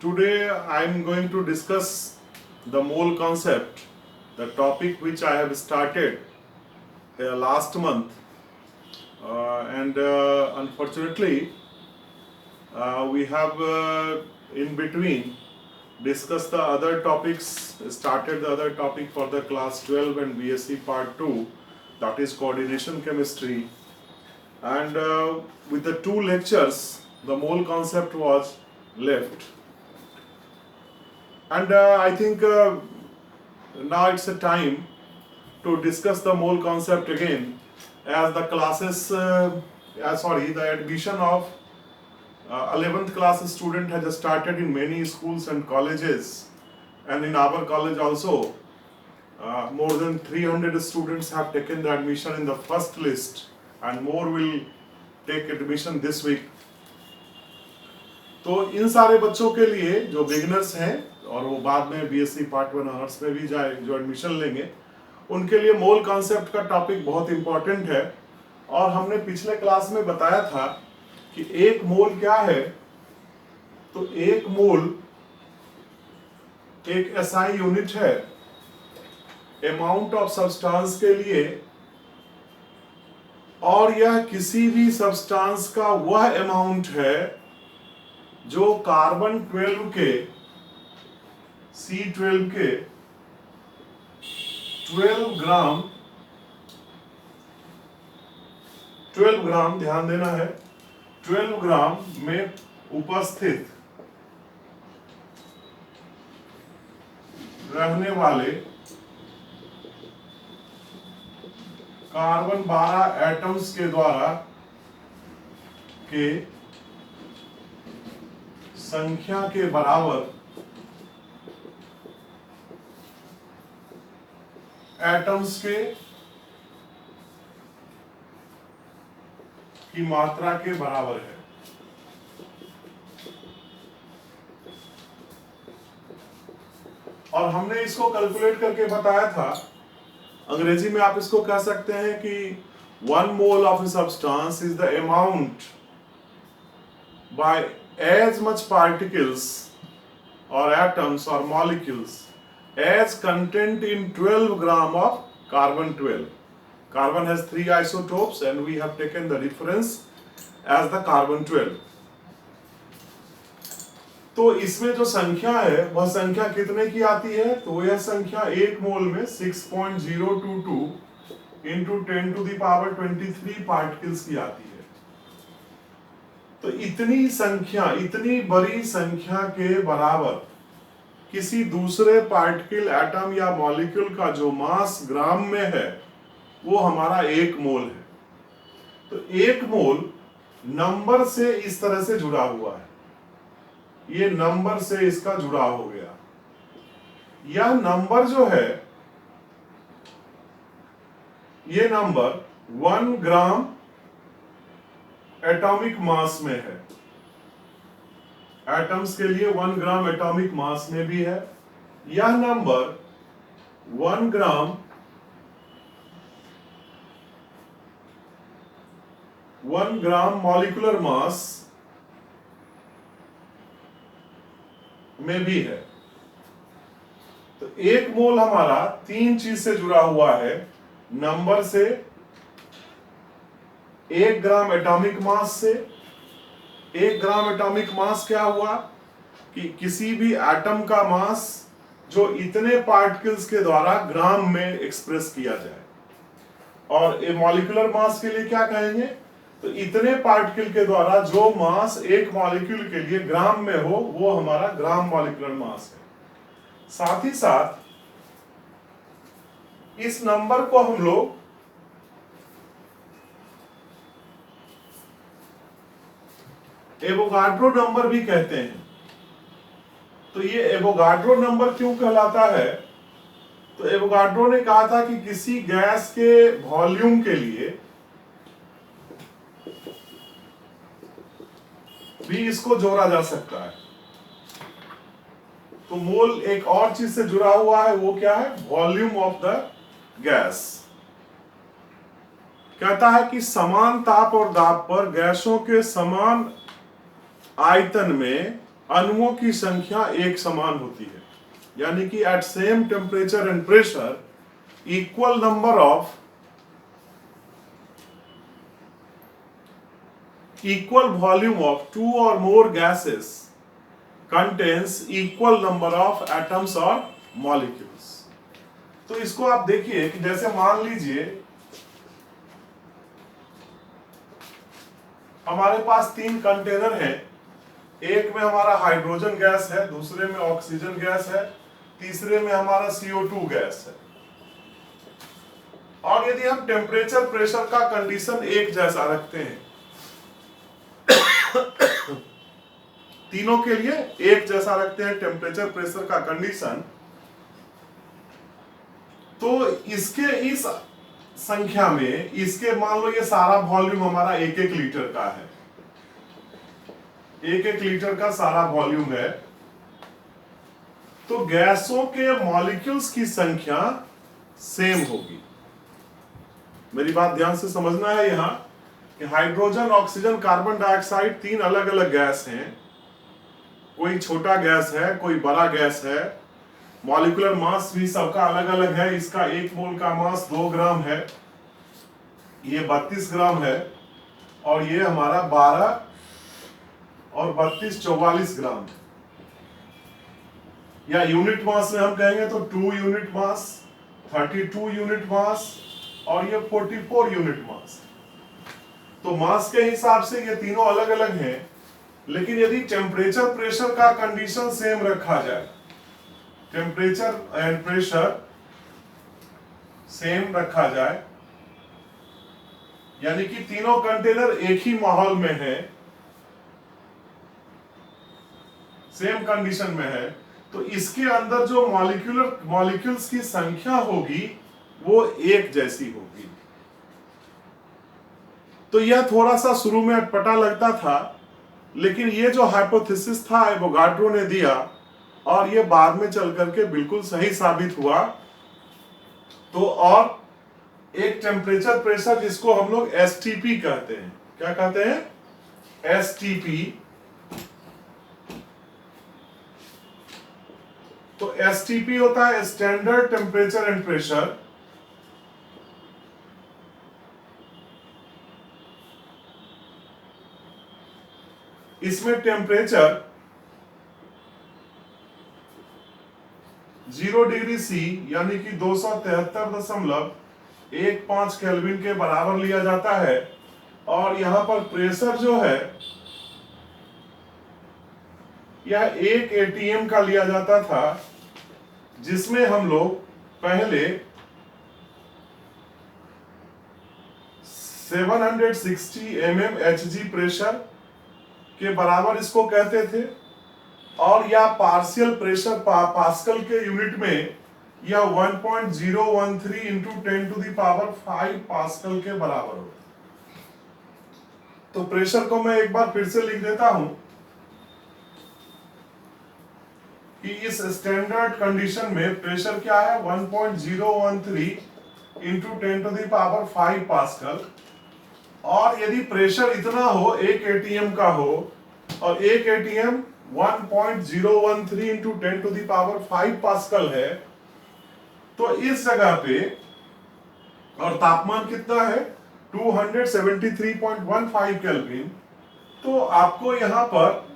Today I am going to discuss the mole concept, the topic which I have started last month, and unfortunately we have in between discussed the other topics, started the other topic for the class 12 and BSc part 2, that is coordination chemistry, and with the two lectures the mole concept was left. And I think now it's a time to discuss the mole concept again, as the classes, the admission of 11th class student has started in many schools and colleges, and in our college also. More than 300 students have taken the admission in the first list, and more will take admission this week. तो इन सारे बच्चों के लिए जो beginners हैं और वो बाद में बीएससी पार्ट 1 ऑनर्स में भी जाए जो एडमिशन लेंगे, उनके लिए मोल कॉन्सेप्ट का टॉपिक बहुत इंपॉर्टेंट है। और हमने पिछले क्लास में बताया था कि एक मोल क्या है। तो एक मोल एक एसआई यूनिट है अमाउंट ऑफ सब्सटेंस के लिए, और यह किसी भी सब्सटेंस का वह अमाउंट है जो कार्बन 12 के C12 के 12 ग्राम ध्यान देना है, 12 ग्राम में उपस्थित रहने वाले कार्बन 12 एटम्स के द्वारा के संख्या के बराबर एटम्स के की मात्रा के बराबर है। और हमने इसको कैलकुलेट करके बताया था, अंग्रेजी में आप इसको कह सकते हैं कि 1 mole of a substance is the amount by as much particles or atoms or molecules as content in 12 gram of carbon 12. Carbon has 3 isotopes and we have taken the reference as the carbon 12. तो इसमें जो संख्या है वह संख्या कितने की आती है? तो यह संख्या एक मोल में 6.022 into 10 to the power 23 particles की आती है। तो इतनी संख्या, इतनी बड़ी संख्या के बराबर किसी दूसरे पार्टिकल, एटम या मॉलिक्यूल का जो मास ग्राम में है वो हमारा एक मोल है। तो एक मोल नंबर से इस तरह से जुड़ा हुआ है, ये नंबर से इसका जुड़ा हो गया। यह नंबर जो है, ये नंबर 1 ग्राम एटॉमिक मास में है। एटम्स के लिए 1 ग्राम एटॉमिक मास में भी है। यह नंबर 1 ग्राम मॉलिक्यूलर मास में भी है। तो एक मोल हमारा 3 चीज से जुड़ा हुआ है, नंबर से, 1 ग्राम एटॉमिक मास से। 1 ग्राम एटॉमिक मास क्या हुआ कि किसी भी एटम का मास जो इतने पार्टिकल्स के द्वारा ग्राम में एक्सप्रेस किया जाए। और ए मॉलिक्यूलर मास के लिए क्या कहेंगे? तो इतने पार्टिकल के द्वारा जो मास एक मॉलिक्यूल के लिए ग्राम में हो वो हमारा ग्राम मॉलिक्यूलर मास है। साथ ही साथ इस नंबर को हम लोग एवोगाड्रो नंबर भी कहते हैं। तो ये एवोगाड्रो नंबर क्यों कहलाता है? तो एवोगाड्रो ने कहा था कि किसी गैस के वॉल्यूम के लिए भी इसको जोड़ा जा सकता है। तो मोल एक और चीज से जुड़ा हुआ है, वो क्या है? Volume of the gas. कहता है कि समान ताप और दाब पर गैसों के समान आयतन में अणुओं की संख्या एक समान होती है, यानी कि at same temperature and pressure equal number of equal volume of two or more gases contains equal number of atoms or molecules। तो इसको आप देखिए कि जैसे मान लीजिए हमारे पास 3 कंटेनर हैं, एक में हमारा हाइड्रोजन गैस है, दूसरे में ऑक्सीजन गैस है, तीसरे में हमारा CO2 गैस है। और यदि हम टेम्परेचर प्रेशर का कंडीशन एक जैसा रखते हैं, तीनों के लिए एक जैसा रखते हैं टेम्परेचर प्रेशर का कंडीशन, तो इसके इस संख्या में इसके मान लो ये सारा वॉल्यूम हमारा 1-1 लीटर का है, 1-1 लीटर का सारा वॉल्यूम है, तो गैसों के मॉलिक्यूल्स की संख्या सेम होगी। मेरी बात ध्यान से समझना है यहां कि हाइड्रोजन, ऑक्सीजन, कार्बन डाइऑक्साइड 3 अलग अलग गैस हैं। कोई छोटा गैस है, कोई बड़ा गैस है। मॉलिक्यूलर मास भी सबका अलग अलग है। इसका 1 मोल का मास 2 ग्राम है, ये 32 ग्राम है, और ये हमारा 12 और 32 44 ग्राम है। या यूनिट मास में हम कहेंगे तो 2 यूनिट मास, 32 यूनिट मास और ये 44 यूनिट मास। तो मास के हिसाब से ये तीनों अलग अलग हैं, लेकिन यदि टेम्परेचर प्रेशर का कंडीशन सेम रखा जाए, टेम्परेचर एंड प्रेशर सेम रखा जाए, यानी कि तीनों कंटेनर एक ही माहौल में है, सेम कंडीशन में है, तो इसके अंदर जो मॉलिक्यूल्स की संख्या होगी वो एक जैसी होगी। तो यह थोड़ा सा शुरू में अटपटा लगता था, लेकिन ये जो हाइपोथेसिस था एवोगाड्रो ने दिया और ये बाद में चल करके बिल्कुल सही साबित हुआ। तो और एक टेम्परेचर प्रेशर जिसको हम लोग STP कहते हैं, क्या कहते हैं? STP। तो STP होता है स्टैंडर्ड टेम्परेचर एंड प्रेशर। इसमें टेम्परेचर 0 डिग्री C यानी कि 273.15 केल्विन के बराबर लिया जाता है, और यहां पर प्रेशर जो है यह 1 ATM का लिया जाता था, जिसमें हम लोग पहले 760 mm Hg प्रेशर के बराबर इसको कहते थे, और या पार्शियल प्रेशर पास्कल के यूनिट में यह 1.013 इंटू 10⁵ पास्कल के बराबर होता। तो प्रेशर को मैं एक बार फिर से लिख देता हूं कि इस स्टैंडर्ड कंडीशन में प्रेशर क्या है? 1.013 इंटू 10⁵ पास्कल। और यदि प्रेशर इतना हो, 1 ATM का हो, और 1 ATM 1.013 इंटू 10⁵ पास्कल है, तो इस जगह पे, और तापमान कितना है? 273.15 केल्विन। तो आपको यहां पर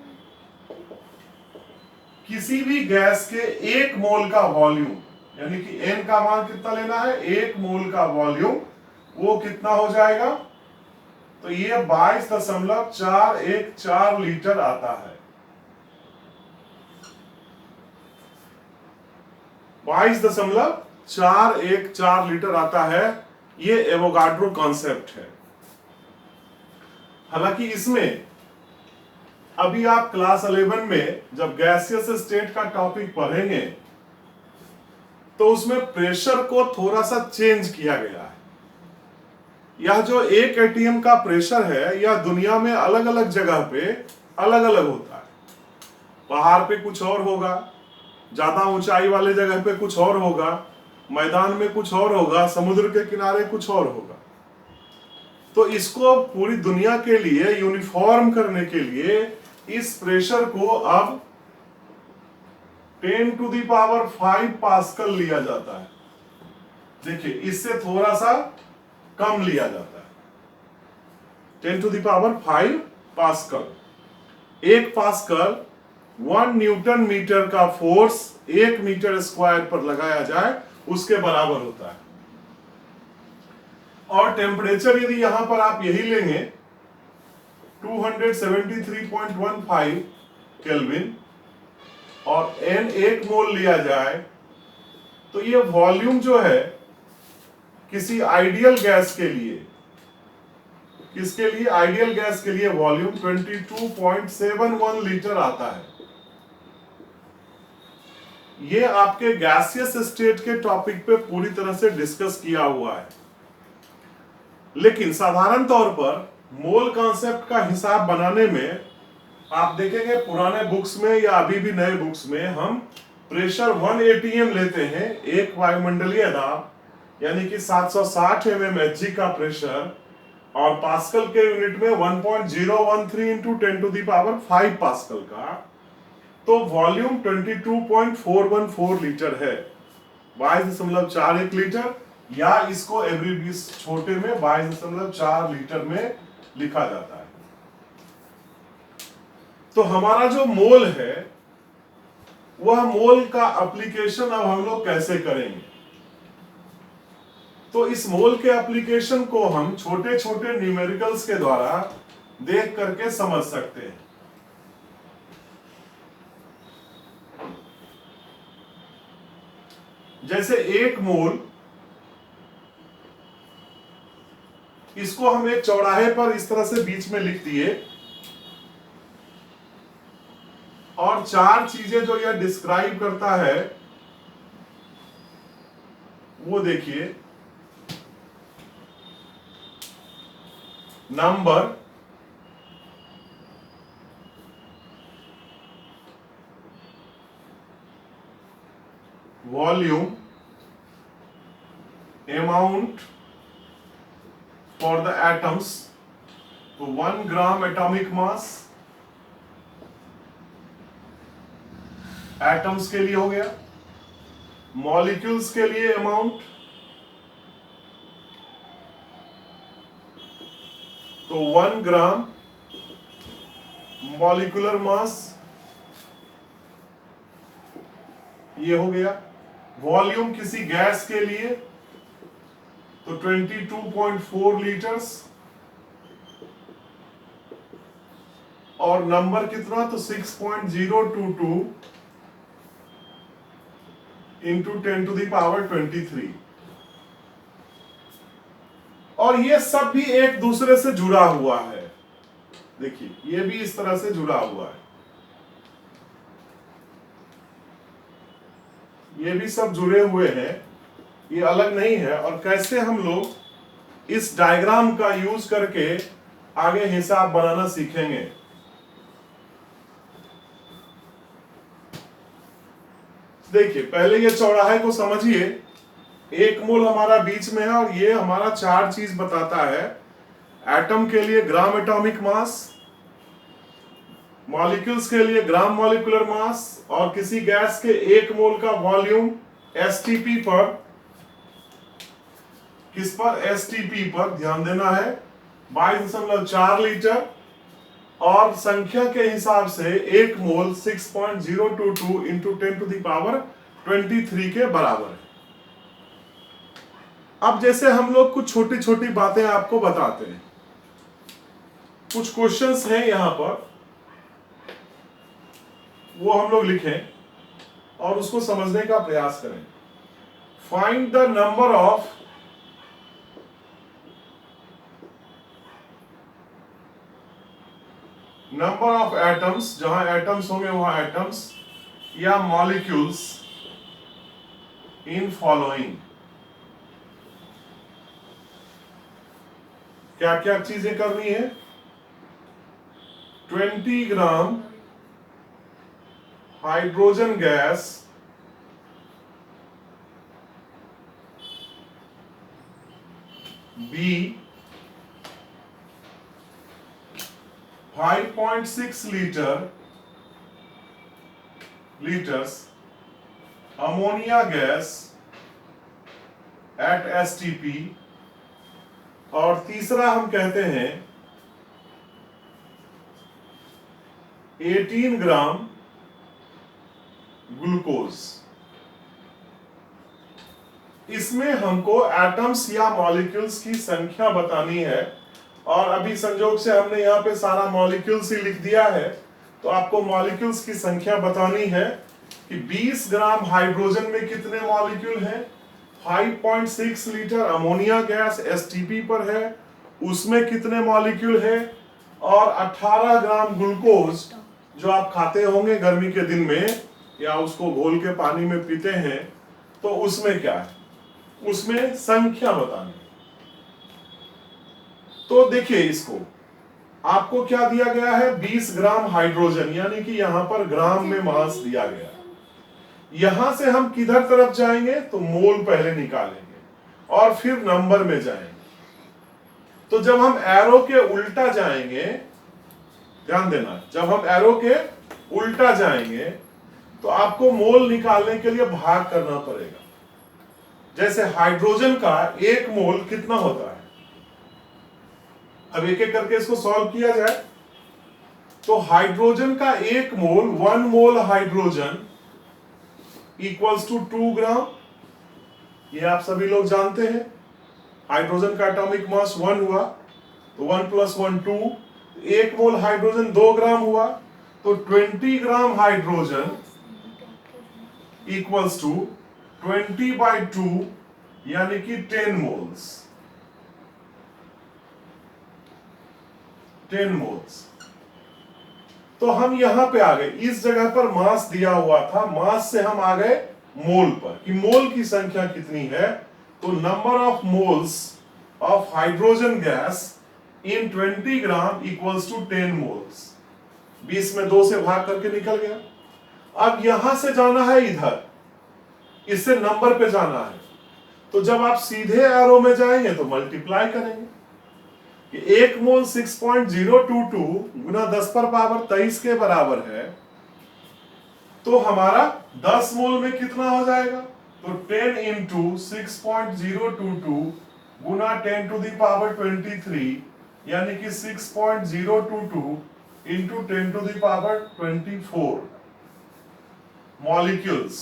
किसी भी गैस के 1 मोल का वॉल्यूम, यानी कि N का मान कितना लेना है? 1 मोल का वॉल्यूम, वो कितना हो जाएगा? तो ये 22.414 लीटर आता है। 22.414 लीटर आता है। ये एवोगाड्रो कॉन्सेप्ट है। हालांकि इसमें अभी आप क्लास 11 में जब गैसियस स्टेट का टॉपिक पढ़ेंगे तो उसमें प्रेशर को थोड़ा सा चेंज किया गया है। यह जो 1 ATM का प्रेशर है, यह दुनिया में अलग अलग जगह पे अलग अलग होता है। पहाड़ पे कुछ और होगा, ज्यादा ऊंचाई वाले जगह पे कुछ और होगा, मैदान में कुछ और होगा, समुद्र के किनारे कुछ और होगा। तो इसको पूरी दुनिया के लिए यूनिफॉर्म करने के लिए इस प्रेशर को अब 10 टू द पावर 5 पास्कल लिया जाता है। देखिए इससे थोड़ा सा कम लिया जाता है, 10 टू द पावर 5 पास्कल। एक पास्कल 1 न्यूटन मीटर का फोर्स 1 मीटर स्क्वायर पर लगाया जाए उसके बराबर होता है। और टेम्परेचर यदि यहां पर आप यही लेंगे 273.15 केल्विन और n 1 मोल लिया जाए तो ये वॉल्यूम जो है किसी आइडियल गैस के लिए, किसके लिए? आइडियल गैस के लिए वॉल्यूम 22.71 लीटर आता है। ये आपके गैसियस स्टेट के टॉपिक पे पूरी तरह से डिस्कस किया हुआ है, लेकिन साधारण तौर पर मोल कॉन्सेप्ट का हिसाब बनाने में आप देखेंगे पुराने बुक्स में या अभी भी नए बुक्स में हम प्रेशर 1 atm लेते हैं, एक वायुमंडलीय दाब यानी कि 760 mmHg का प्रेशर, और पास्कल के यूनिट में 1.013 into 10 to the power 5 pascal का, तो वॉल्यूम 22.414 लीटर है, 22.41 लीटर, या इसको एवरी छोटे में 22.4 लीटर में लिखा जाता है। तो हमारा जो मोल है वह मोल का एप्लीकेशन अब हम लोग कैसे करेंगे? तो इस मोल के एप्लीकेशन को हम छोटे छोटे न्यूमेरिकल्स के द्वारा देख करके समझ सकते हैं। जैसे 1 मोल, इसको हम एक चौराहे पर इस तरह से बीच में लिख दिए, और 4 चीजें जो यह डिस्क्राइब करता है वो देखिए, number, volume, amount for the atoms, तो 1 ग्राम एटॉमिक मास एटम्स के लिए हो गया, मॉलिक्यूल्स के लिए अमाउंट, तो 1 ग्राम मॉलिक्यूलर मास ये हो गया, वॉल्यूम किसी गैस के लिए तो 22.4 लीटर्स, और नंबर कितना? तो 6.022 इंटू 10 टू द पावर 23। और ये सब भी एक दूसरे से जुड़ा हुआ है, देखिए ये भी इस तरह से जुड़ा हुआ है, ये भी सब जुड़े हुए हैं, ये अलग नहीं है। और कैसे हम लोग इस डायग्राम का यूज करके आगे हिसाब बनाना सीखेंगे। देखिए पहले ये चौराहे को समझिए, 1 मोल हमारा बीच में है और ये हमारा 4 चीज बताता है। एटम के लिए ग्राम एटॉमिक मास, मॉलिक्यूल्स के लिए ग्राम मॉलिक्यूलर मास, और किसी गैस के 1 मोल का वॉल्यूम एसटीपी पर, किस पर? एसटीपी पर ध्यान देना है, 22.4 लीटर, और संख्या के हिसाब से 1 मोल 6.022 इंटू 10 टू द पावर 23 के बराबर है। अब जैसे हम लोग कुछ छोटी छोटी बातें आपको बताते हैं, कुछ क्वेश्चंस हैं यहां पर, वो हम लोग लिखें और उसको समझने का प्रयास करें। Find the number of atoms, जहां एटम्स होंगे वहां एटम्स, या मॉलिक्यूल्स इन फॉलोइंग। क्या क्या चीजें करनी है? 20 gram hydrogen gas, B 5.6 litres ammonia gas at STP, और तीसरा हम कहते हैं 18 ग्राम ग्लूकोज। इसमें हमको एटम्स या मॉलिक्यूल्स की संख्या बतानी है, और अभी संयोग से हमने यहाँ पे सारा मॉलिक्यूल्स ही लिख दिया है, तो आपको मॉलिक्यूल्स की संख्या बतानी है कि 20 ग्राम हाइड्रोजन में कितने मॉलिक्यूल हैं, 5.6 लीटर अमोनिया गैस एसटीपी पर है उसमें कितने मॉलिक्यूल है, और 18 ग्राम ग्लूकोज जो आप खाते होंगे गर्मी के दिन में या उसको घोल के पानी में पीते हैं, तो उसमें क्या है, उसमें संख्या बतानी। तो देखिए इसको, आपको क्या दिया गया है, 20 ग्राम हाइड्रोजन, यानी कि यहां पर ग्राम में मास दिया गया। यहां से हम किधर तरफ जाएंगे, तो मोल पहले निकालेंगे और फिर नंबर में जाएंगे। तो जब हम एरो के उल्टा जाएंगे, ध्यान देना, जब हम एरो के उल्टा जाएंगे तो आपको मोल निकालने के लिए भाग करना पड़ेगा। जैसे हाइड्रोजन का एक मोल कितना होता है, अब एक एक करके इसको सॉल्व किया जाए। तो हाइड्रोजन का एक मोल, 1 मोल हाइड्रोजन इक्वल्स टू 2 ग्राम, ये आप सभी लोग जानते हैं। हाइड्रोजन का एटॉमिक मास 1 हुआ, तो 1 + 1 2, एक मोल हाइड्रोजन 2 ग्राम हुआ, तो 20 ग्राम हाइड्रोजन इक्वल्स टू 20/2 यानी कि 10 मोल्स। 10 मोल्स। तो हम यहां पे आ गए, इस जगह पर मास दिया हुआ था, मास से हम आ गए मोल पर कि मोल की संख्या कितनी है। तो number of moles of hydrogen gas in 20 gram equals to 10 moles. 20 में 2 से भाग करके निकल गया। अब यहां से जाना है इधर, इससे नंबर पे जाना है, तो जब आप सीधे एरो में जाएंगे तो मल्टीप्लाई करेंगे कि 1 मोल 6.022 गुना 10⁻23 के बराबर है। तो हमारा 10 मोल में कितना हो जाएगा, तो 10 × 6.022 गुना 10⁻23 यानी कि 6.022 × 10⁻24 मॉलिक्यूल्स।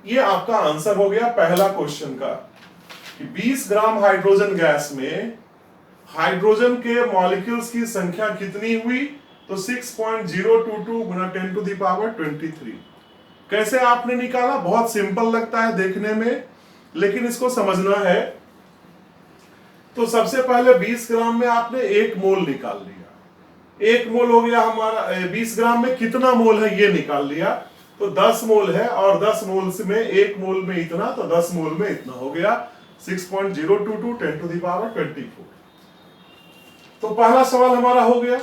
ये आपका आंसर हो गया पहला क्वेश्चन का कि 20 ग्राम हाइड्रोजन गैस में हाइड्रोजन के मॉलिक्यूल्स की संख्या कितनी हुई, तो 6.022 गुना 10⁻23। कैसे आपने निकाला, बहुत सिंपल लगता है देखने में, लेकिन इसको समझना है। तो सबसे पहले 20 ग्राम में आपने 1 मोल निकाल लिया, 1 मोल हो गया हमारा, 20 ग्राम में कितना मोल है ये निकाल लिया, तो 10 मोल है, और 10 मोल में 1 मोल में इतना, तो 10 मोल में इतना हो गया 6.022 10⁻24। तो पहला सवाल हमारा हो गया।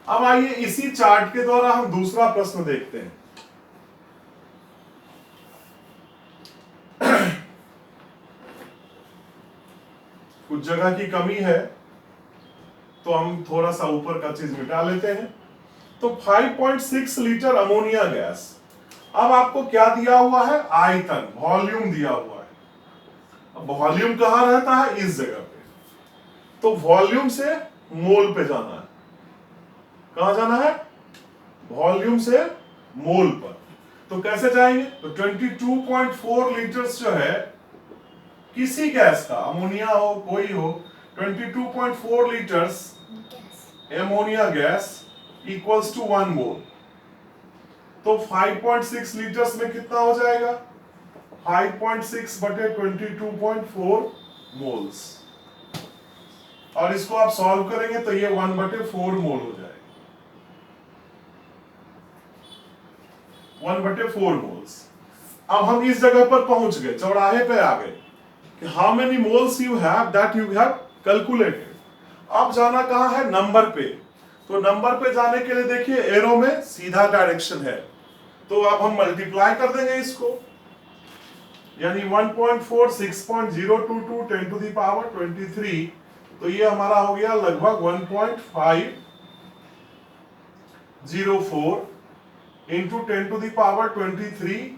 अब आइए इसी चार्ट के द्वारा हम दूसरा प्रश्न देखते हैं। कुछ जगह की कमी है तो हम थोड़ा सा ऊपर का चीज मिटा लेते हैं। तो 5.6 लीटर अमोनिया गैस, अब आपको क्या दिया हुआ है, आयतन, वॉल्यूम दिया हुआ है। अब वॉल्यूम कहां रहता है, इस जगह पे, तो वॉल्यूम से मोल पे जाना है। कहां जाना है, वॉल्यूम से मोल पर। तो कैसे जाएंगे, तो 22.4 लीटर्स जो है किसी गैस का, अमोनिया हो कोई हो, 22.4 litres ammonia gas equals to 1 mole. तो 5.6 लीटर्स में कितना हो जाएगा, 5.6 बटे 22.4 मोल्स, और इसको आप सॉल्व करेंगे तो ये 1/4 मोल हो जाएगा, 1/4 मोल्स। अब हम इस जगह पर पहुंच गए, चौराहे पे आ गए कि how many moles you have, that you have calculated. अब जाना कहां है, नंबर पे। तो नंबर पे जाने के लिए देखिए एरो में सीधा डायरेक्शन है, तो अब हम मल्टीप्लाई कर देंगे इसको। यानी 1.4 6.022 10 टू द पावर 23, तो ये हमारा हो गया लगभग 1.504 into 10 to the power 23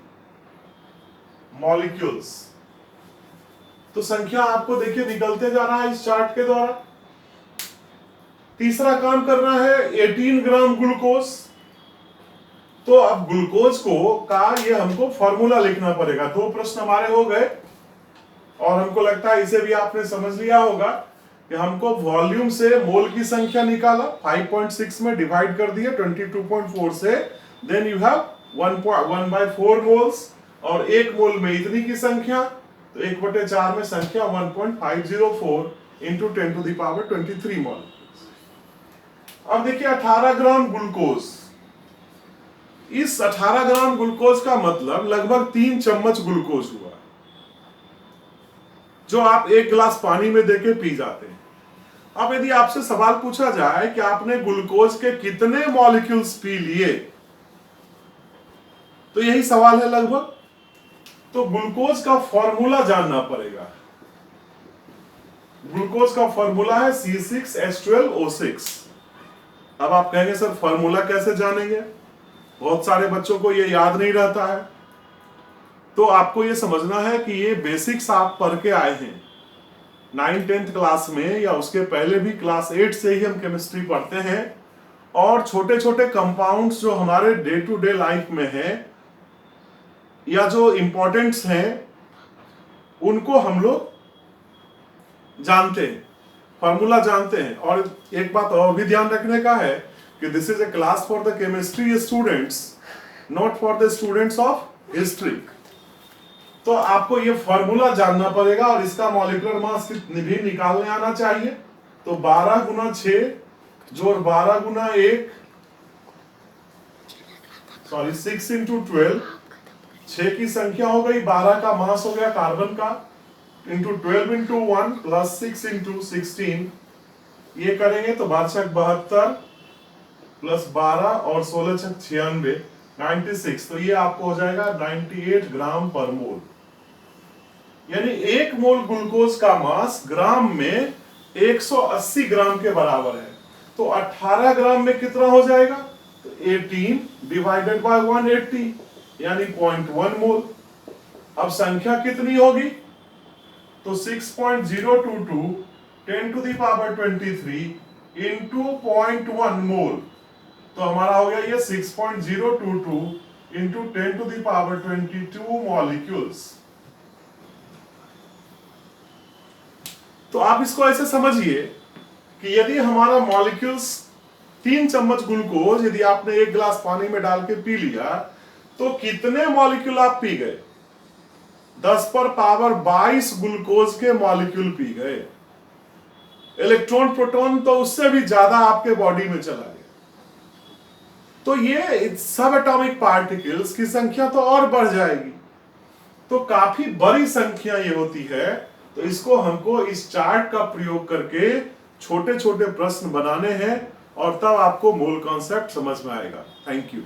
molecules. तो संख्या आपको देखिए निकलते जा रहा है इस चार्ट के द्वारा। तीसरा काम करना है 18 ग्राम ग्लूकोज। तो अब ग्लूकोज का ये हमको फॉर्मूला लिखना पड़ेगा। दो प्रश्न हमारे हो गए और हमको लगता है इसे भी आपने समझ लिया होगा कि हमको वॉल्यूम से मोल की संख्या निकाला, 5.6 में डिवाइड कर दिया 22.4 से, देन यू हैव 1/4 मोल्स, और एक मोल में इतनी की संख्या, तो 1/4 में संख्या 1.504 इंटू 10 टू द पावर 23 मोल। अब देखिए 18 ग्राम ग्लूकोज, इस 18 ग्राम ग्लूकोज का मतलब लगभग 3 चम्मच ग्लूकोज हुआ, जो आप एक गिलास पानी में देके पी जाते हैं। अब यदि आपसे सवाल पूछा जाए कि आपने ग्लूकोज के कितने मॉलिक्यूल्स पी लिए, तो यही सवाल है लगभग। तो ग्लूकोज का फॉर्मूला जानना पड़ेगा। ग्लूकोज का फॉर्मूला है C6H12O6। अब आप कहेंगे सर फॉर्मूला कैसे जानेंगे, बहुत सारे बच्चों को ये याद नहीं रहता है। तो आपको ये समझना है कि ये बेसिक्स आप पढ़ के आए हैं 9th-10th क्लास में, या उसके पहले भी क्लास 8 से ही हम केमिस्ट्री पढ़ते हैं। और छोटे छोटे कंपाउंड्स जो हमारे डे टू डे लाइफ में हैं या जो इंपॉर्टेंट्स हैं, उनको हम लोग जानते हैं, फॉर्मूला जानते हैं। और एक बात और भी ध्यान रखने का है कि this is a class for the chemistry students, not for the students of history. तो आपको ये फॉर्मूला जानना पड़ेगा और इसका मॉलिक्यूलर मास भी निकालने आना चाहिए। तो 12 गुना 6 जोड़ 12 गुना 1, सॉरी 6 इंटू 12, 6 की संख्या हो गई, 12 का मास हो गया कार्बन का, इंटू 12 इंटू 1 प्लस 6 इंटू 16, ये करेंगे तो 72 प्लस 12 और 16 96, 96। तो ये आपको हो जाएगा 98 ग्राम पर मोल। यानी एक मोल ग्लूकोज का मास ग्राम में 180 ग्राम के बराबर है। तो 18 ग्राम में कितना हो जाएगा, तो 18 डिवाइडेड बाय 180 यानी 0.1 मोल। अब संख्या कितनी होगी, तो 6.022 10 to the power 23 into 0.1 mole. तो हमारा हो गया ये 6.022 into 10 to the power 22 molecules. तो आप इसको ऐसे समझिए कि यदि हमारा मॉलिक्यूल्स 3 चम्मच ग्लूकोज यदि आपने एक गिलास पानी में डाल के पी लिया, तो कितने मॉलिक्यूल आप पी गए, 10 पर पावर 22 ग्लूकोज के मॉलिक्यूल पी गए। इलेक्ट्रॉन प्रोटॉन तो उससे भी ज्यादा आपके बॉडी में चला गया। तो ये सब एटॉमिक पार्टिकल्स की संख्या तो और बढ़ जाएगी। तो काफी बड़ी संख्या ये होती है। तो इसको हमको इस चार्ट का प्रयोग करके छोटे छोटे प्रश्न बनाने हैं और तब आपको मूल कॉन्सेप्ट समझ में आएगा। Thank you.